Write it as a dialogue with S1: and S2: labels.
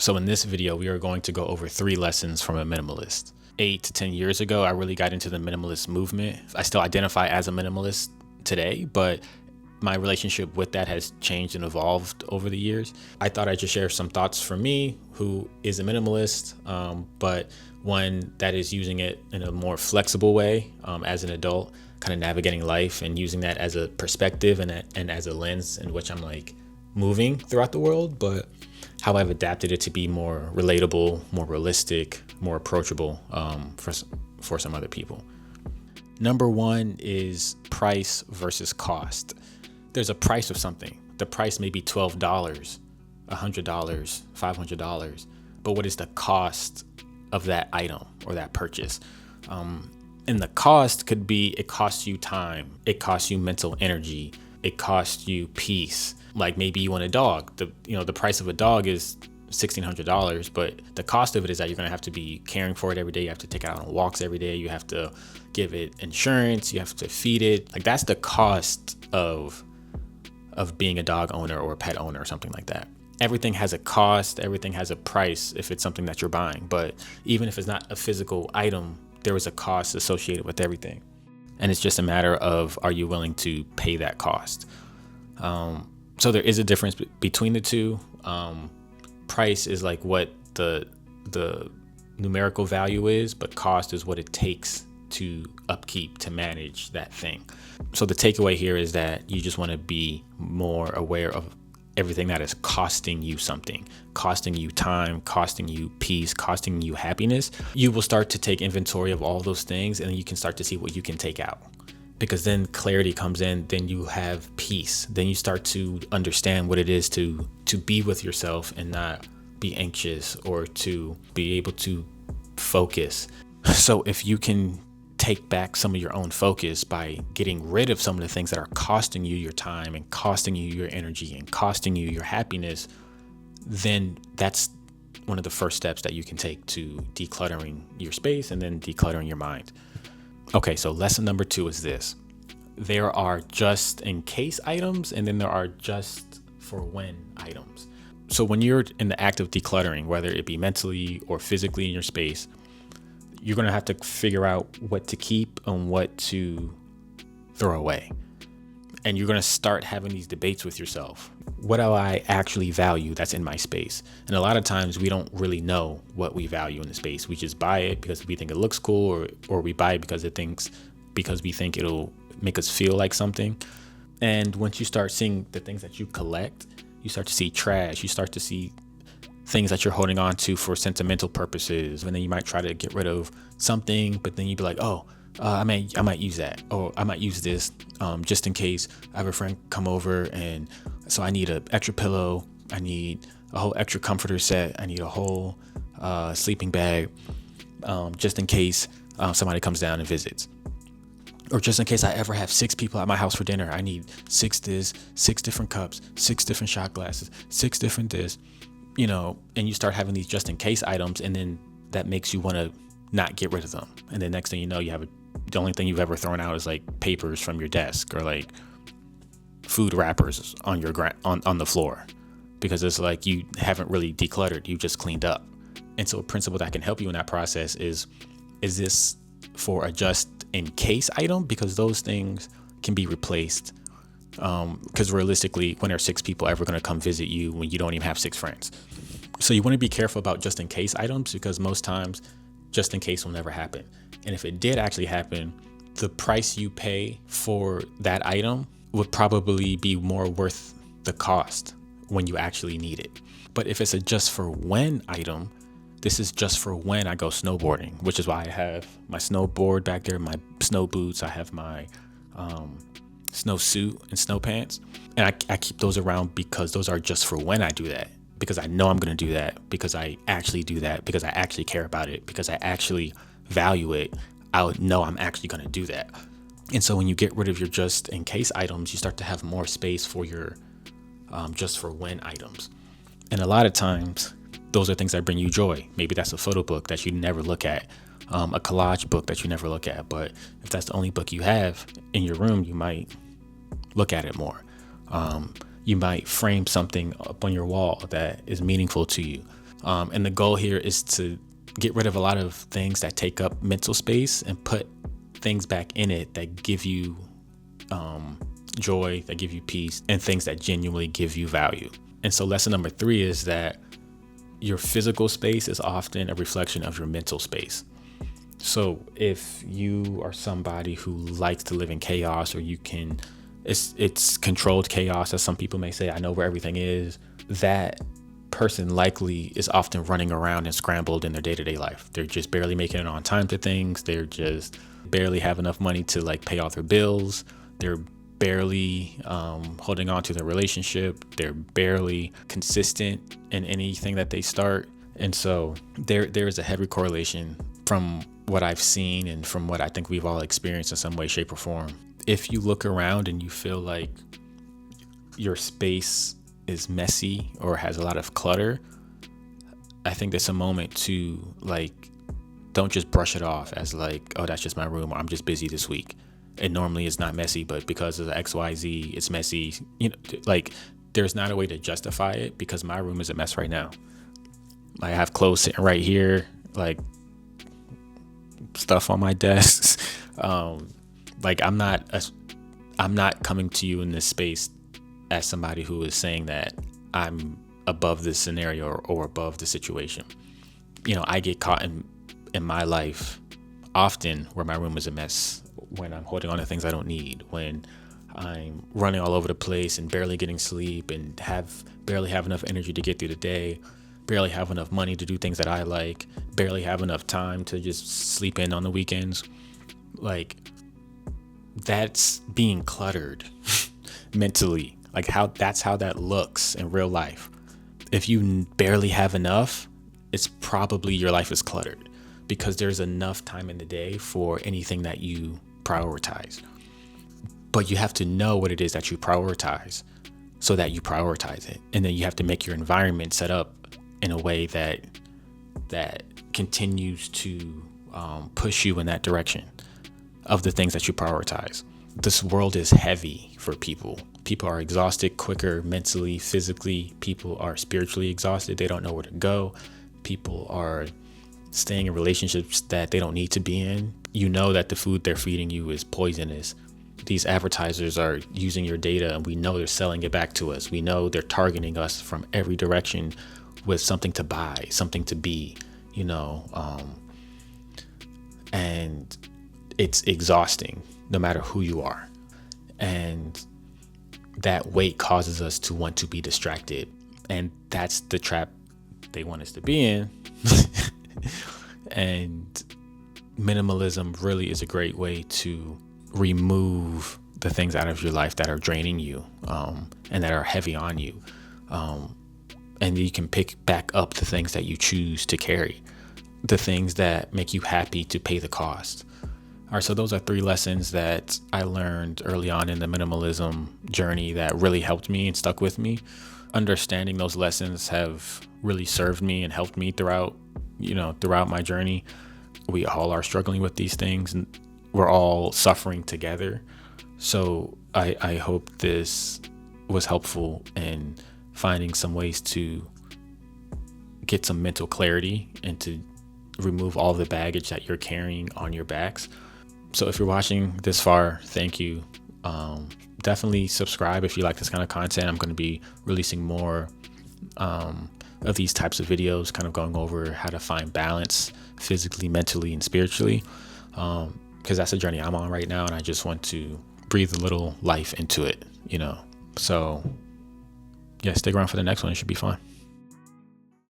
S1: So in this video, we are going to go over 3 lessons from a minimalist. 8 to 10 years ago, I really got into the minimalist movement. I still identify as a minimalist today, but my relationship with that has changed and evolved over the years. I thought I'd just share some thoughts from me, who is a minimalist, but one that is using it in a more flexible way as an adult, kind of navigating life and using that as a perspective and as a lens in which I'm like moving throughout the world, but how I've adapted it to be more relatable, more realistic, more approachable for some other people. Number 1 is price versus cost. There's a price of something. The price may be $12, $100, $500, but what is the cost of that item or that purchase? And the cost could be, it costs you time, it costs you mental energy, it costs you peace. Like maybe you want a dog. The price of a dog is $1,600, but the cost of it is that you're going to have to be caring for it every day. You have to take it out on walks every day. You have to give it insurance. You have to feed it. Like that's the cost of being a dog owner or a pet owner or something like that. Everything has a cost. Everything has a price if it's something that you're buying. But even if it's not a physical item, there is a cost associated with everything. And it's just a matter of, are you willing to pay that cost? So there is a difference between the two. Price is like what the numerical value is, but cost is what it takes to upkeep, to manage that thing. So the takeaway here is that you just want to be more aware of everything that is costing you something, costing you time, costing you peace, costing you happiness. You will start to take inventory of all those things, and you can start to see what you can take out. Because then clarity comes in, then you have peace. Then you start to understand what it is to be with yourself and not be anxious, or to be able to focus. So if you can take back some of your own focus by getting rid of some of the things that are costing you your time and costing you your energy and costing you your happiness, then that's one of the first steps that you can take to decluttering your space and then decluttering your mind. Okay, so lesson number 2 is this. There are just in case items, and then there are just for when items. So when you're in the act of decluttering, whether it be mentally or physically in your space, you're going to have to figure out what to keep and what to throw away. And you're going to start having these debates with yourself. What do I actually value that's in my space? And a lot of times we don't really know what we value in the space. We just buy it because we think it looks cool, or we buy it because we think it'll make us feel like something. And once you start seeing the things that you collect, you start to see trash. You start to see things that you're holding on to for sentimental purposes. And then you might try to get rid of something, but then you'd be like, I might use that, or I might use this just in case I have a friend come over, and so I need an extra pillow, I need a whole extra comforter set, I need a whole sleeping bag, just in case somebody comes down and visits, or just in case I ever have 6 people at my house for dinner. I need 6 different cups, 6 different shot glasses, 6 different this, and you start having these just in case items, and then that makes you want to not get rid of them. And the next thing you know, the only thing you've ever thrown out is like papers from your desk, or like food wrappers on on the floor, because it's like you haven't really decluttered, you just cleaned up. And so a principle that can help you in that process is this for a just in case item? Because those things can be replaced. Because realistically, when are 6 people ever going to come visit you when you don't even have 6 friends? So you want to be careful about just in case items, because most times just in case will never happen. And if it did actually happen, the price you pay for that item would probably be more worth the cost when you actually need it. But if it's a just for when item, this is just for when I go snowboarding, which is why I have my snowboard back there, my snow boots, I have my snow suit and snow pants. And I keep those around because those are just for when I do that. Because I know I'm going to do that, because I actually do that, because I actually care about it, because I actually value it. I know I'm actually going to do that. And so when you get rid of your just in case items, you start to have more space for your just for when items. And a lot of times those are things that bring you joy. Maybe that's a photo book that you never look at, a collage book that you never look at. But if that's the only book you have in your room, you might look at it more. You might frame something up on your wall that is meaningful to you. And the goal here is to get rid of a lot of things that take up mental space and put things back in it that give you joy, that give you peace, and things that genuinely give you value. And so lesson number 3 is that your physical space is often a reflection of your mental space. So if you are somebody who likes to live in chaos, or it's controlled chaos, as some people may say, I know where everything is, that person likely is often running around and scrambled in their day-to-day life. They're just barely making it on time to things. They're just barely have enough money to like pay all their bills. They're barely holding on to their relationship. They're barely consistent in anything that they start. And so there is a heavy correlation from what I've seen and from what I think we've all experienced in some way, shape, or form. If you look around and you feel like your space is messy or has a lot of clutter, I think there's a moment to like, don't just brush it off as like, oh, that's just my room, or I'm just busy this week. It normally is not messy, but because of the XYZ, it's messy. You know, like there's not a way to justify it, because my room is a mess right now. I have clothes sitting right here, like stuff on my desk. Like I'm not coming to you in this space as somebody who is saying that I'm above this scenario or above the situation. You know, I get caught in my life often where my room is a mess, when I'm holding on to things I don't need, when I'm running all over the place and barely getting sleep and barely have enough energy to get through the day, barely have enough money to do things that I like, barely have enough time to just sleep in on the weekends. Like, that's being cluttered mentally. Like that's how that looks in real life. If you barely have enough, it's probably your life is cluttered, because there's enough time in the day for anything that you prioritize. But you have to know what it is that you prioritize so that you prioritize it. And then you have to make your environment set up in a way that continues to push you in that direction of the things that you prioritize. This world is heavy for people. People are exhausted quicker mentally, physically. People are spiritually exhausted. They don't know where to go. People are staying in relationships that they don't need to be in. You know that the food they're feeding you is poisonous. These advertisers are using your data, and we know they're selling it back to us. We know they're targeting us from every direction with something to buy, something to be, you know, and it's exhausting no matter who you are. And that weight causes us to want to be distracted. And that's the trap they want us to be in. And minimalism really is a great way to remove the things out of your life that are draining you, and that are heavy on you. And you can pick back up the things that you choose to carry, the things that make you happy to pay the cost. All right, so those are 3 lessons that I learned early on in the minimalism journey that really helped me and stuck with me. Understanding those lessons have really served me and helped me throughout my journey. We all are struggling with these things, and we're all suffering together. So I hope this was helpful in finding some ways to get some mental clarity and to remove all the baggage that you're carrying on your backs. So if you're watching this far, thank you. Definitely subscribe if you like this kind of content. I'm going to be releasing more of these types of videos, kind of going over how to find balance physically, mentally, and spiritually, because that's a journey I'm on right now, and I just want to breathe a little life into it, you know. So yeah, stick around for the next one. It should be fun.